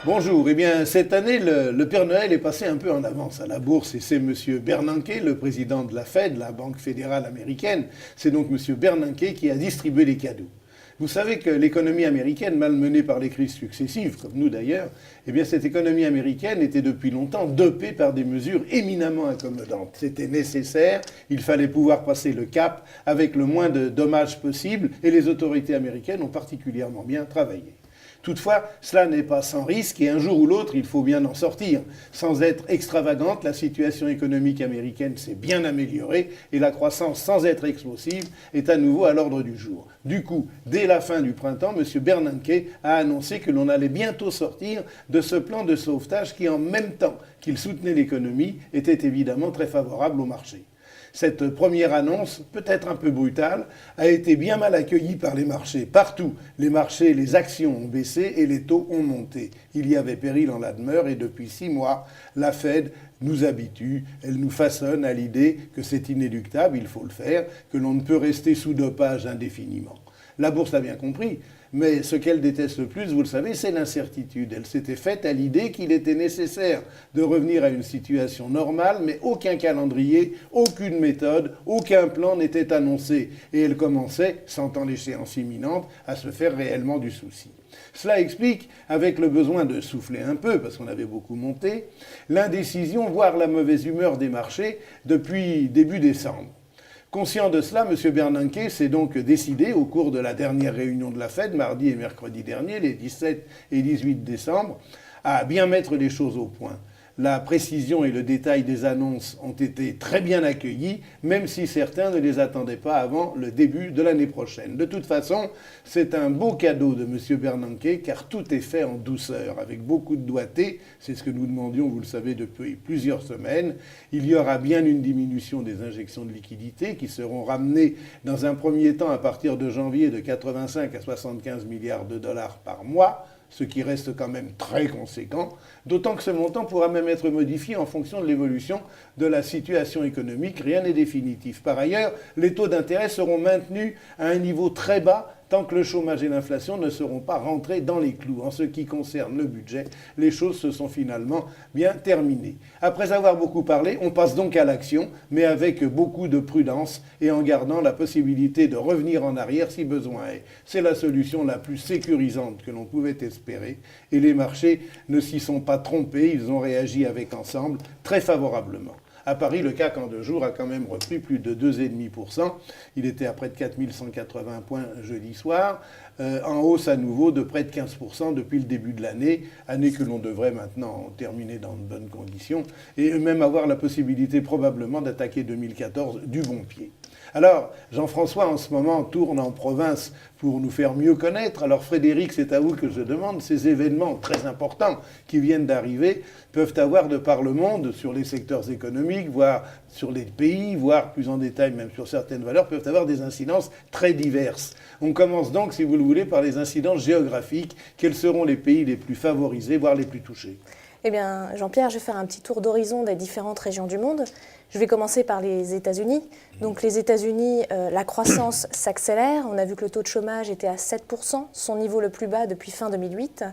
Bonjour, eh bien cette année le Père Noël est passé un peu en avance à la bourse et c'est M. Bernanke, le président de la Fed, la Banque fédérale américaine, c'est donc M. Bernanke qui a distribué les cadeaux. Vous savez que l'économie américaine, malmenée par les crises successives, comme nous d'ailleurs, eh bien cette économie américaine était depuis longtemps dopée par des mesures éminemment accommodantes. C'était nécessaire, il fallait pouvoir passer le cap avec le moins de dommages possible et les autorités américaines ont particulièrement bien travaillé. Toutefois, cela n'est pas sans risque et un jour ou l'autre, il faut bien en sortir. Sans être extravagante, la situation économique américaine s'est bien améliorée et la croissance, sans être explosive, est à nouveau à l'ordre du jour. Du coup, dès la fin du printemps, M. Bernanke a annoncé que l'on allait bientôt sortir de ce plan de sauvetage qui, en même temps qu'il soutenait l'économie, était évidemment très favorable au marché. Cette première annonce, peut-être un peu brutale, a été bien mal accueillie par les marchés. Partout, les marchés, les actions ont baissé et les taux ont monté. Il y avait péril en la demeure et depuis 6 mois, la Fed nous habitue, elle nous façonne à l'idée que c'est inéluctable, il faut le faire, que l'on ne peut rester sous dopage indéfiniment. La bourse l'a bien compris, mais ce qu'elle déteste le plus, vous le savez, c'est l'incertitude. Elle s'était faite à l'idée qu'il était nécessaire de revenir à une situation normale, mais aucun calendrier, aucune méthode, aucun plan n'était annoncé. Et elle commençait, sentant l'échéance imminente, à se faire réellement du souci. Cela explique, avec le besoin de souffler un peu, parce qu'on avait beaucoup monté, l'indécision, voire la mauvaise humeur des marchés depuis début décembre. Conscient de cela, M. Bernanke s'est donc décidé, au cours de la dernière réunion de la Fed, mardi et mercredi dernier, les 17 et 18 décembre, à bien mettre les choses au point. La précision et le détail des annonces ont été très bien accueillis, même si certains ne les attendaient pas avant le début de l'année prochaine. De toute façon, c'est un beau cadeau de M. Bernanke, car tout est fait en douceur, avec beaucoup de doigté. C'est ce que nous demandions, vous le savez, depuis plusieurs semaines. Il y aura bien une diminution des injections de liquidités qui seront ramenées dans un premier temps à partir de janvier de 85 à 75 milliards de dollars par mois, ce qui reste quand même très conséquent, d'autant que ce montant pourra même être modifié en fonction de l'évolution de la situation économique. Rien n'est définitif. Par ailleurs, les taux d'intérêt seront maintenus à un niveau très bas tant que le chômage et l'inflation ne seront pas rentrés dans les clous. En ce qui concerne le budget, les choses se sont finalement bien terminées. Après avoir beaucoup parlé, on passe donc à l'action, mais avec beaucoup de prudence et en gardant la possibilité de revenir en arrière si besoin est. C'est la solution la plus sécurisante que l'on pouvait espérer et les marchés ne s'y sont pas trompés, ils ont réagi avec ensemble très favorablement. À Paris, le CAC en 2 jours a quand même repris plus de 2,5%. Il était à près de 4180 points jeudi soir, en hausse à nouveau de près de 15% depuis le début de l'année, année que l'on devrait maintenant terminer dans de bonnes conditions, et même avoir la possibilité probablement d'attaquer 2014 du bon pied. Alors, Jean-François, en ce moment, tourne en province pour nous faire mieux connaître. Alors, Frédéric, c'est à vous que je demande, ces événements très importants qui viennent d'arriver peuvent avoir de par le monde, sur les secteurs économiques, voire sur les pays, voire plus en détail même sur certaines valeurs, peuvent avoir des incidences très diverses. On commence donc, si vous le voulez, par les incidences géographiques. Quels seront les pays les plus favorisés, voire les plus touchés ? Eh bien, Jean-Pierre, je vais faire un petit tour d'horizon des différentes régions du monde. Je vais commencer par les États-Unis. Donc les États-Unis, la croissance s'accélère. On a vu que le taux de chômage était à 7%, son niveau le plus bas depuis fin 2008.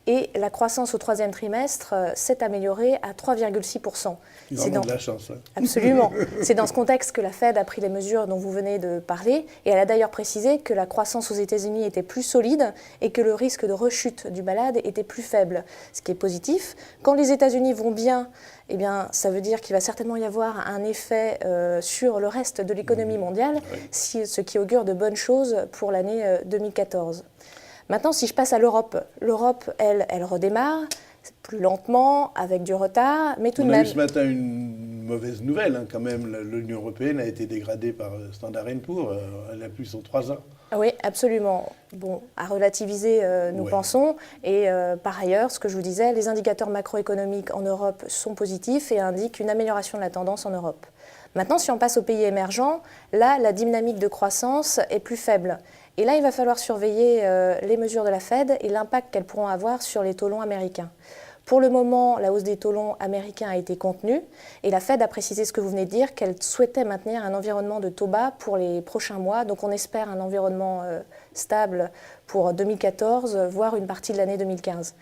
Et la croissance au 3e trimestre s'est améliorée à 3,6%. Ils ont de la chance. Hein. Absolument. C'est dans ce contexte que la Fed a pris les mesures dont vous venez de parler. Et elle a d'ailleurs précisé que la croissance aux États-Unis était plus solide et que le risque de rechute du malade était plus faible. Ce qui est positif. Quand les États-Unis vont bien, eh bien, ça veut dire qu'il va certainement y avoir un effet sur le reste de l'économie mondiale, ce qui augure de bonnes choses pour l'année 2014. Maintenant, si je passe à l'Europe, l'Europe, elle redémarre, plus lentement, avec du retard, mais tout de même... On a eu ce matin une mauvaise nouvelle, hein, quand même. L'Union européenne a été dégradée par Standard & Poor's, elle a plus sur 3 ans. Oui, absolument. Bon, à relativiser, nous pensons. Et par ailleurs, ce que je vous disais, les indicateurs macroéconomiques en Europe sont positifs et indiquent une amélioration de la tendance en Europe. Maintenant, si on passe aux pays émergents, là, la dynamique de croissance est plus faible. Et là, il va falloir surveiller les mesures de la Fed et l'impact qu'elles pourront avoir sur les taux longs américains. Pour le moment, la hausse des taux longs américains a été contenue et la Fed a précisé ce que vous venez de dire, qu'elle souhaitait maintenir un environnement de taux bas pour les prochains mois. Donc on espère un environnement stable pour 2014, voire une partie de l'année 2015.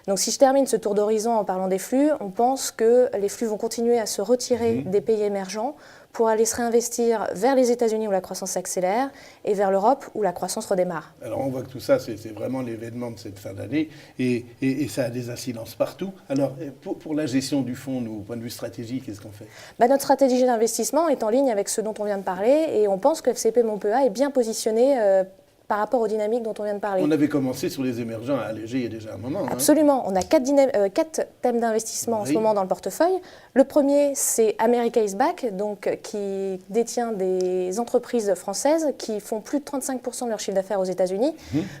Donc si je termine ce tour d'horizon en parlant des flux, on pense que les flux vont continuer à se retirer des pays émergents pour aller se réinvestir vers les États-Unis où la croissance s'accélère et vers l'Europe où la croissance redémarre. Alors on voit que tout ça, c'est vraiment l'événement de cette fin d'année et ça a des incidences partout. Alors pour la gestion du fonds, nous, au point de vue stratégique, qu'est-ce qu'on fait? Notre stratégie d'investissement est en ligne avec ce dont on vient de parler et on pense que FCP Montpellier est bien positionné par rapport aux dynamiques dont on vient de parler. On avait commencé sur les émergents à alléger il y a déjà un moment. Absolument. On a 4 thèmes d'investissement en ce moment dans le portefeuille. Le premier, c'est America is Back, donc, qui détient des entreprises françaises qui font plus de 35% de leur chiffre d'affaires aux États-Unis,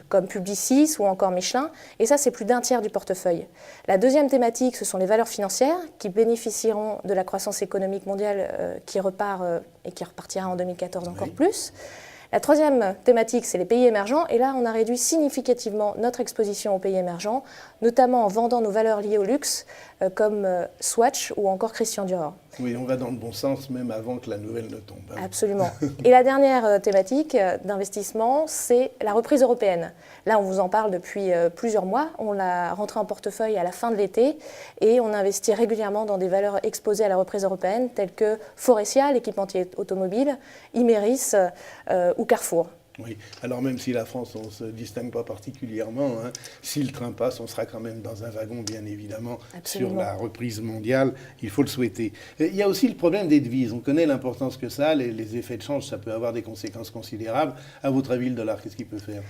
comme Publicis ou encore Michelin. Et ça, c'est plus d'un tiers du portefeuille. La deuxième thématique, ce sont les valeurs financières qui bénéficieront de la croissance économique mondiale qui repart et qui repartira en 2014 encore plus. La troisième thématique, c'est les pays émergents. Et là, on a réduit significativement notre exposition aux pays émergents, notamment en vendant nos valeurs liées au luxe, comme Swatch ou encore Christian Dior. Oui, on va dans le bon sens, même avant que la nouvelle ne tombe. Absolument. Et la dernière thématique d'investissement, c'est la reprise européenne. Là, on vous en parle depuis plusieurs mois. On l'a rentrée en portefeuille à la fin de l'été et on investit régulièrement dans des valeurs exposées à la reprise européenne, telles que Forestia, l'équipementier automobile, Imerys ou Carrefour. Oui, alors même si la France, on ne se distingue pas particulièrement, si le train passe, on sera quand même dans un wagon, bien évidemment, sur la reprise mondiale, il faut le souhaiter. Il y a aussi le problème des devises, on connaît l'importance que ça a, les effets de change, ça peut avoir des conséquences considérables. À votre avis, le dollar, qu'est-ce qu'il peut faire ?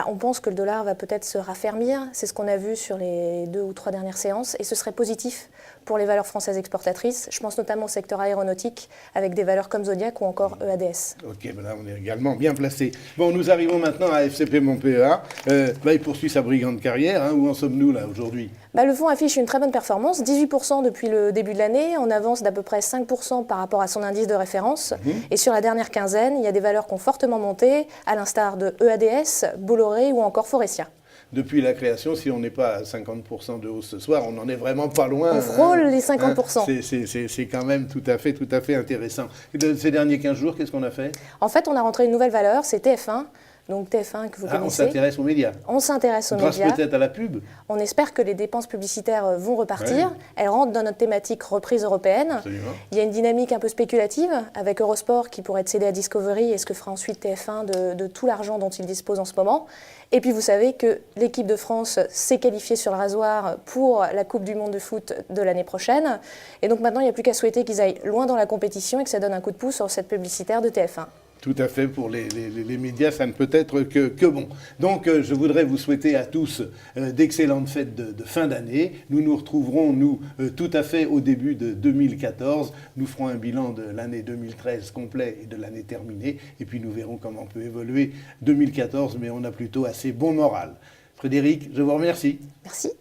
On pense que le dollar va peut-être se raffermir, c'est ce qu'on a vu sur les 2 ou 3 dernières séances, et ce serait positif pour les valeurs françaises exportatrices. Je pense notamment au secteur aéronautique, avec des valeurs comme Zodiac ou encore EADS. Ok, là on est également bien placé. Bon, nous arrivons maintenant à FCP Montpellier. Il poursuit sa brillante carrière. Où en sommes-nous là aujourd'hui ? Le fonds affiche une très bonne performance, 18% depuis le début de l'année, on avance d'à peu près 5% par rapport à son indice de référence. Et sur la dernière quinzaine, il y a des valeurs qui ont fortement monté, à l'instar de EADS, Bolloré ou encore Forestia. Depuis la création, si on n'est pas à 50% de hausse ce soir, on n'en est vraiment pas loin. On frôle les 50%. C'est quand même tout à fait intéressant. Et de ces derniers 15 jours, qu'est-ce qu'on a fait ? En fait, on a rentré une nouvelle valeur, c'est TF1. Donc TF1 que vous connaissez. On s'intéresse aux médias. On s'intéresse aux médias. Grâce peut-être à la pub. On espère que les dépenses publicitaires vont repartir. Ouais. Elles rentrent dans notre thématique reprise européenne. Absolument. Il y a une dynamique un peu spéculative avec Eurosport qui pourrait être cédé à Discovery et ce que fera ensuite TF1 de tout l'argent dont il dispose en ce moment. Et puis vous savez que l'équipe de France s'est qualifiée sur le rasoir pour la Coupe du Monde de foot de l'année prochaine. Et donc maintenant, il n'y a plus qu'à souhaiter qu'ils aillent loin dans la compétition et que ça donne un coup de pouce sur cette publicitaire de TF1. Tout à fait, pour les médias, ça ne peut être que bon. Donc, je voudrais vous souhaiter à tous d'excellentes fêtes de fin d'année. Nous nous retrouverons, nous, tout à fait au début de 2014. Nous ferons un bilan de l'année 2013 complet et de l'année terminée. Et puis, nous verrons comment peut évoluer 2014, mais on a plutôt assez bon moral. Frédéric, je vous remercie. Merci.